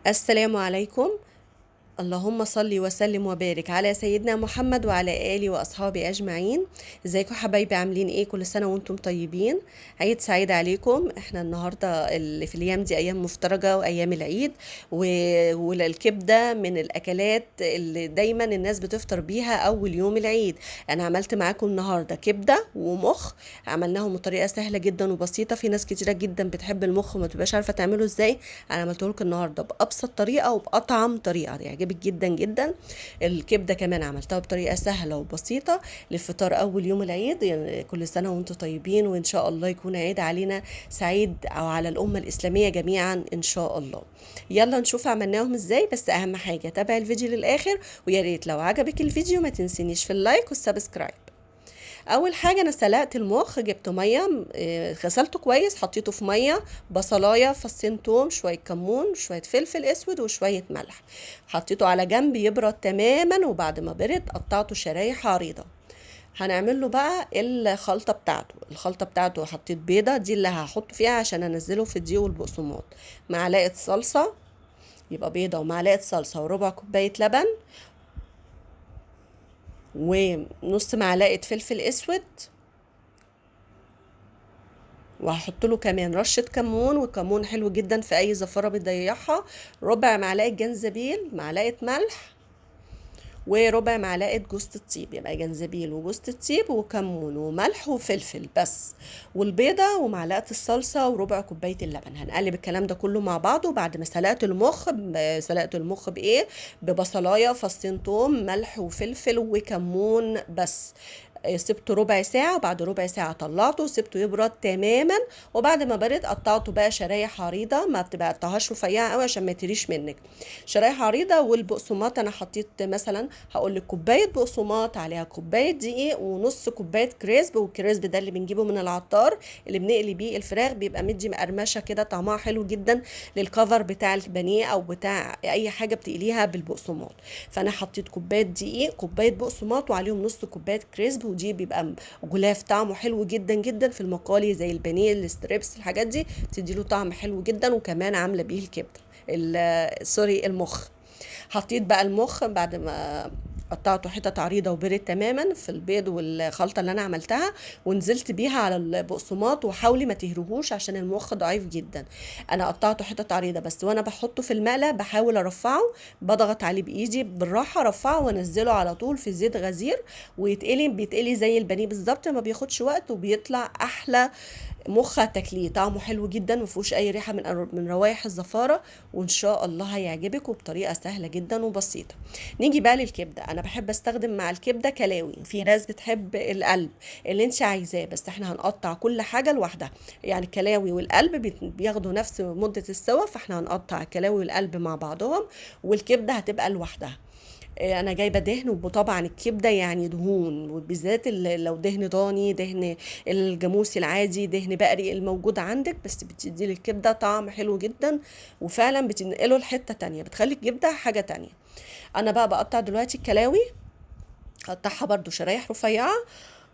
السلام عليكم. اللهم صل وسلم وبارك على سيدنا محمد وعلى آله وأصحابه أجمعين. ازيكم حبايبي؟ عاملين ايه؟ كل سنة وانتم طيبين. عيد سعيد عليكم. احنا النهاردة اللي في الأيام دي أيام مفترجة وأيام العيد والكبدة من الأكلات اللي دايما الناس بتفطر بيها أول يوم العيد. أنا عملت معاكم النهاردة كبدة ومخ، عملناهم بطريقة سهلة جدا وبسيطة. في ناس كتيرة جدا بتحب المخ وما تبقاش عارفة تعمله ازاي. أنا عملته لكم النهاردة بأبسط طريقة وبأطعم طريقة، يعجبك جدا جدا. الكبدة كمان عملتها بطريقة سهلة وبسيطة للفطار أول يوم العيد. يعني كل سنة وانتم طيبين، وإن شاء الله يكون عيد علينا سعيد أو على الأمة الإسلامية جميعا إن شاء الله. يلا نشوف عملناهم ازاي، بس أهم حاجة تابع الفيديو للآخر، ويا ريت لو عجبك الفيديو ما تنسينيش في اللايك والسبسكرايب. اول حاجه انا سلقت المخ، جبت ميه، غسلته كويس، حطيته في ميه، بصلايه، فصين توم، شويه كمون، شويه فلفل اسود وشويه ملح. حطيته على جنب يبرد تماما، وبعد ما برد قطعته شرايح عريضه. هنعمل له بقى الخلطه بتاعته حطيت بيضه، دي اللي هحط فيها عشان انزله في الدقيق والبقسماط. معلقه صلصه، يبقى بيضه ومعلقه صلصه وربع كوبايه لبن ونص معلقه فلفل اسود، وهحط له كمان رشة كمون، وكمون حلو جدا في اي زفارة بتضيعها. ربع معلقة جنزبيل، معلقة ملح، وربع معلقة جوز الطيب. يبقى جنزبيل وجوز الطيب وكمون وملح وفلفل بس، والبيضة ومعلقة الصلصة وربع كوباية اللبن. هنقلب الكلام ده كله مع بعضه. بعد ما سلقت المخ بإيه؟ ببصلاية، فصين توم، ملح وفلفل وكمون بس. سبته ربع ساعة، وبعد ربع ساعة طلعته وسبته يبرد تماما. وبعد ما برد قطعته بقى شرايح عريضة، ما بتبقى قطعهاش رفيعة قوي عشان ما يتريش منك. شرايح عريضة. والبقسماط انا حطيت مثلا، هقول لك كوباية بقسماط عليها كوباية دقيق ونص كوباية كريسب. والكريسب ده اللي بنجيبه من العطار، اللي بنقلي بيه الفراخ، بيبقى مدي مقرمشة كده، طعمها حلو جدا للكفر بتاع البانيه او بتاع اي حاجة بتقليها بالبقسماط. فانا حطيت كوباية دقيق، كوباية بقسماط، وعليهم نص كوباية كريسب. ودي بيبقى غلاف طعمه حلو جدا جدا في المقالي زي البانيه، الستريبس، الحاجات دي بتدي له طعم حلو جدا. وكمان عاملة بيه الكبدة، سوري، المخ. حطيت بقى المخ بعد ما قطعته حتت عريضه وبرد تماما في البيض والخلطه اللي انا عملتها، ونزلت بيها على البقسماط. وحاولي ما تهرهوش عشان المخ ضعيف جدا. انا قطعته حتت عريضه بس، وانا بحطه في المقله بحاول ارفعه، بضغط عليه بايدي بالراحه، ارفعه وانزله على طول في زيت غزير، بيتقلي زي البانيه بالظبط، ما بياخدش وقت وبيطلع احلى مخ تاكليه. طعمه حلو جدا، ما فيهوش اي ريحه من روائح الزفاره. وان شاء الله هيعجبك، وبطريقه سهله جدا وبسيطه. نيجي بقى للكبده. انا بحب استخدم مع الكبده كلاوي، في ناس بتحب القلب، اللي انت عايزاه، بس احنا هنقطع كل حاجه لوحدها. يعني الكلاوي والقلب بياخدوا نفس مده السوا، فاحنا هنقطع الكلاوي والقلب مع بعضهم، والكبده هتبقى لوحدها. انا جايبه دهن، وطبعا الكبده يعني دهون، وبالذات لو دهن ضاني، دهن الجاموسي العادي، دهن بقري الموجود عندك، بس بتدي للكبده طعم حلو جدا، وفعلا بتنقله لحته تانية، بتخلي الكبده حاجه تانية. انا بقى بقطع دلوقتي الكلاوي، هقطعها برضو شرايح رفيعة،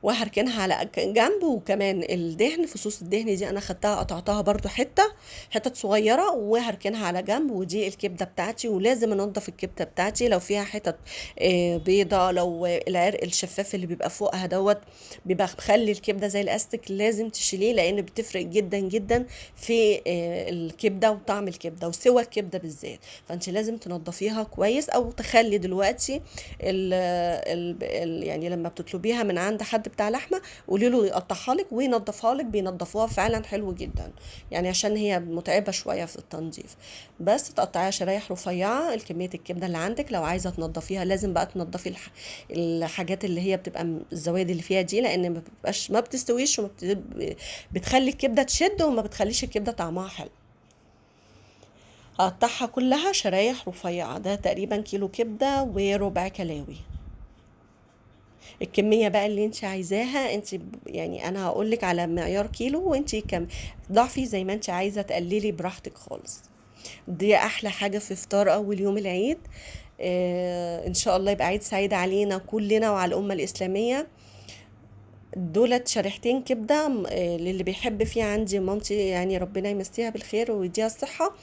وهركنها على جنب. وكمان الدهن، فصوص الدهن دي انا خدتها قطعتها برضو حتت صغيرة، وهركنها على جنب. ودي الكبدة بتاعتي، ولازم انضف الكبدة بتاعتي لو فيها حتت بيضة، لو العرق الشفاف اللي بيبقى فوقها دوت بيبقى مخلي الكبدة زي الاستك، لازم تشيليه، لان بتفرق جدا جدا في الكبدة وطعم الكبدة وسوى الكبدة بالذات. فانت لازم تنضفيها كويس، او تخلي دلوقتي يعني لما بتطلبيها من عند حد بتاع لحمه، قولي له يقطعها لك وينضفها لك، بينضفوها فعلا حلو جدا، يعني عشان هي متعبه شويه في التنظيف. بس تقطعيها شرايح رفيعه الكميه الكبده اللي عندك. لو عايزه تنضفيها لازم بقى تنضفي الحاجات اللي هي بتبقى الزواد اللي فيها دي، لان ما بتستويش بتخلي الكبده تشد، وما بتخليش الكبده طعمها حلو. هقطعها كلها شرايح رفيعه. ده تقريبا كيلو كبده وربع كلاوي. الكمية بقى اللي انت عايزاها انت، يعني انا هقولك على معيار كيلو، وانت كم ضعفي زي ما انت عايزة، تقللي براحتك خالص. دي احلى حاجة في فطار اول يوم العيد. ان شاء الله يبقى عيد سعيد علينا كلنا وعلى الامة الاسلامية. دولت شريحتين كبدة، للي بيحب فيه، عندي مامتي يعني ربنا يمسيها بالخير ويديها الصحة.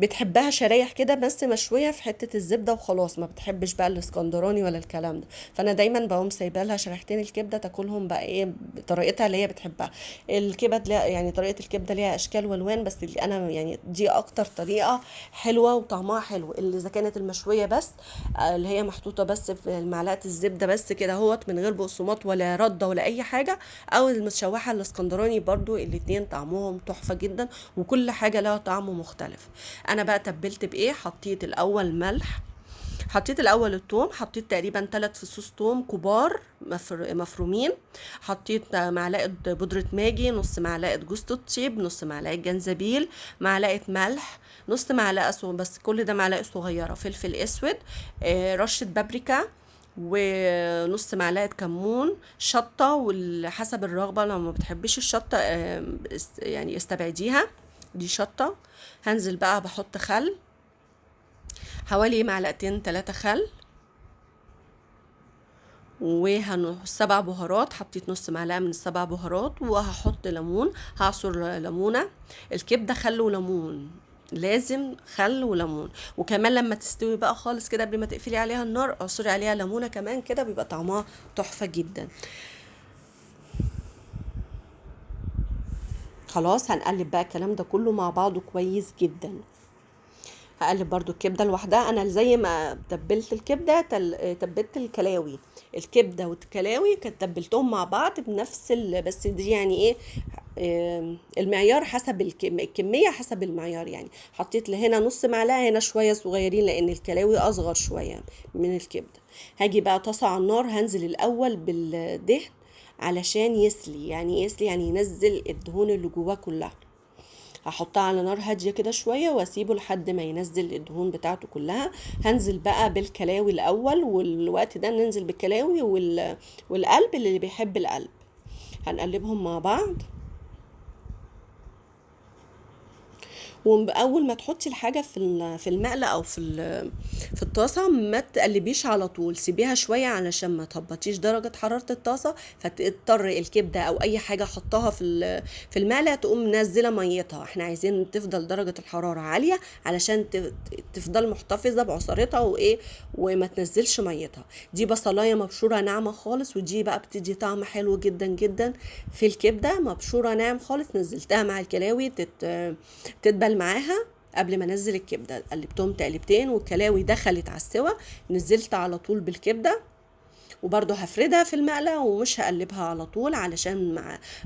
بتحبها شرايح كده بس مشويه في حته الزبده وخلاص، ما بتحبش بقى الاسكندراني ولا الكلام ده. فانا دايما بقوم سايبه لها شريحتين الكبده تاكلهم بقى ايه بطريقتها اللي هي بتحبها. الكبد ليها يعني طريقه الكبده ليها اشكال والوان، بس اللي انا يعني دي اكتر طريقه حلوه وطعمها حلو، اللي اذا كانت المشويه بس اللي هي محطوطه بس في معلقه الزبده بس كده اهوت من غير بقسماط ولا رده ولا اي حاجه، او المتشوحه الاسكندراني برضو، الاتنين طعمهم تحفه جدا، وكل حاجه لها طعم مختلف. انا بقى تبلت بايه، حطيت الاول ملح، حطيت الاول الثوم، حطيت تقريبا 3 فصوص ثوم كبار مفرومين، حطيت معلقه بودره ماجي، نص معلقه جوز الطيب، نص معلقه جنزبيل، معلقه ملح، نص معلقه بس كل ده معلقه صغيره فلفل اسود، رشه بابريكا، ونص معلقه كمون، شطه وحسب الرغبه، لو ما بتحبيش الشطه يعني استبعديها، دي شطه. هنزل بقى بحط خل، حوالي معلقتين 3 خل، سبع بهارات، حطيت نص معلقه من السبع بهارات، وهحط ليمون، هعصر ليمونه. الكبده خل وليمون، لازم خل وليمون. وكمان لما تستوي بقى خالص كده قبل ما تقفلي عليها النار، اعصري عليها ليمونه كمان كده، بيبقى طعمها تحفه جدا. خلاص هنقلب بقى الكلام ده كله مع بعضه كويس جدا. هقلب برضو الكبده لوحدها، انا زي ما تبلت الكبده تبلت الكلاوي، الكبده والكلاوي كنت تبلتهم مع بعض بنفس بس دي يعني ايه، المعيار حسب الكميه حسب المعيار، يعني حطيت لهنا نص معلقه، هنا شويه صغيرين لان الكلاوي اصغر شويه من الكبده. هاجي بقى طاسه على النار، هنزل الاول بالدهن علشان يسلي، يعني يسلي يعني ينزل الدهون اللي جواه كلها. هحطها على نار هاديه كده شويه واسيبه لحد ما ينزل الدهون بتاعته كلها. هنزل بقى بالكلاوي الاول، والوقت ده ننزل بالكلاوي والقلب اللي بيحب القلب، هنقلبهم مع بعض. واول ما تحطي الحاجه في المقله او في الطاسه، ما تقلبيش على طول، سيبيها شويه علشان ما تهبطيش درجه حراره الطاسه، فتضطر الكبده او اي حاجه حطها في المقله تقوم منزله ميتها. احنا عايزين تفضل درجه الحراره عاليه علشان تفضل محتفظه بعصارتها وايه، وما تنزلش ميتها. دي بصلايه مبشوره ناعمه خالص، ودي بقى بتدي طعم حلو جدا جدا في الكبده، مبشوره ناعم خالص، نزلتها مع الكلاوي تدبل معاها. قبل ما انزل الكبده قلبتهم تقلبتين، والكلاوي دخلت على السوا، نزلت على طول بالكبده، وبرضه هفردها في المقله ومش هقلبها على طول علشان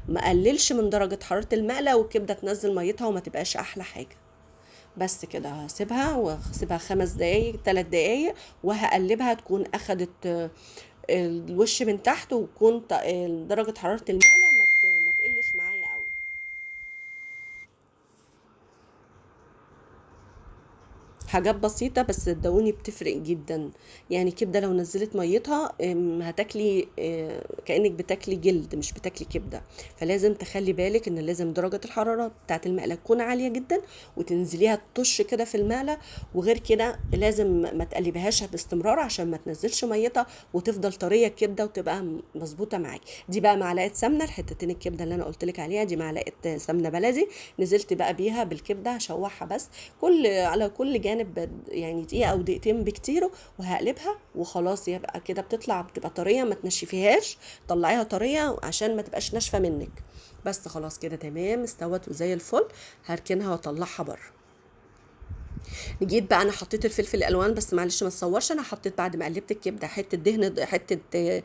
ما اقللش من درجه حراره المقله والكبده تنزل ميتها وما تبقاش احلى حاجه. بس كده هسيبها، وهسيبها 5 دقايق 3 دقايق، وهقلبها تكون اخدت الوش من تحت، وتكون درجه حراره المقله ما تقلش معايا قوي. حاجات بسيطة بس صدقوني بتفرق جدا. يعني كبدة لو نزلت ميتها هتاكلي كأنك بتاكلي جلد مش بتاكلي كبدة. فلازم تخلي بالك ان لازم درجة الحرارة بتاعت المقلة تكون عالية جدا، وتنزليها تطش كده في المقلة، وغير كده لازم ما تقلبيهاش باستمرار عشان ما تنزلش ميتها وتفضل طرية الكبدة وتبقى مظبوطة معاكي. دي بقى معلقة سمنة، الحتتين الكبدة اللي انا قلت لك عليها دي معلقة سمنة بلدي، نزلت بقى بيها بالكبدة هشوحها بس على كل جانب يعني دقيقة او دقيقتين بكتير، وهقلبها وخلاص. يبقى كده بتبقى طرية، ما تنشفيهاش، طلعيها طرية عشان ما تبقاش ناشفة منك. بس خلاص كده تمام استوت وزي الفل، هركنها واطلعها بره. جيت بقى انا حطيت الفلفل الالوان، بس معلش ما تصورش، انا حطيت بعد ما قلبت الكبده حته دهن، حته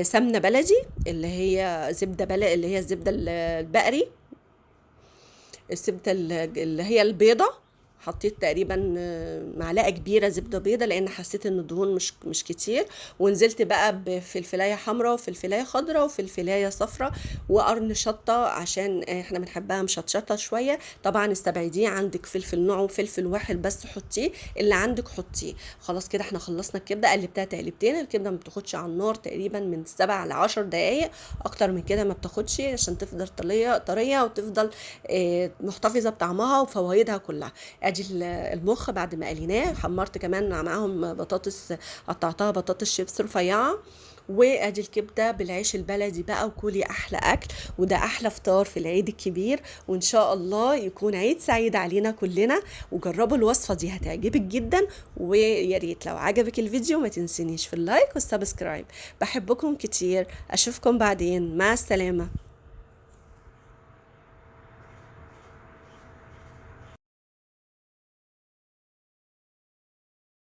سمنه بلدي، اللي هي زبده اللي هي الزبده البقري، الزبده اللي هي البيضه. حطيت تقريبا معلقه كبيره زبده بيضه لان حسيت ان الدهون مش كتير. ونزلت بقى بفلفلايه حمراء وفلفلايه خضراء وفلفلايه صفراء وقرن شطه عشان احنا بنحبها مشطشطه شويه. طبعا استبعديه، عندك فلفل نوعه فلفل واحد بس حطيه، اللي عندك حطيه. خلاص كده احنا خلصنا الكبده، قلبتها تقلبتين. الكبده ما بتاخدش على النار تقريبا من 7 ل 10 دقائق، اكتر من كده ما بتاخدش عشان تفضل طريه وتفضل محتفظه بطعمها وفوائدها كلها. ادي المخ بعد ما قليناه، حمرت كمان معاهم بطاطس، قطعتها بطاطس شيبس رفيعه، وادي الكبده بالعيش البلدي بقى، وكلي احلى اكل، وده احلى فطار في العيد الكبير، وان شاء الله يكون عيد سعيد علينا كلنا. وجربوا الوصفه دي هتعجبك جدا، ويا ريت لو عجبك الفيديو ما تنسينيش في اللايك والسبسكرايب. بحبكم كتير، اشوفكم بعدين، مع السلامه.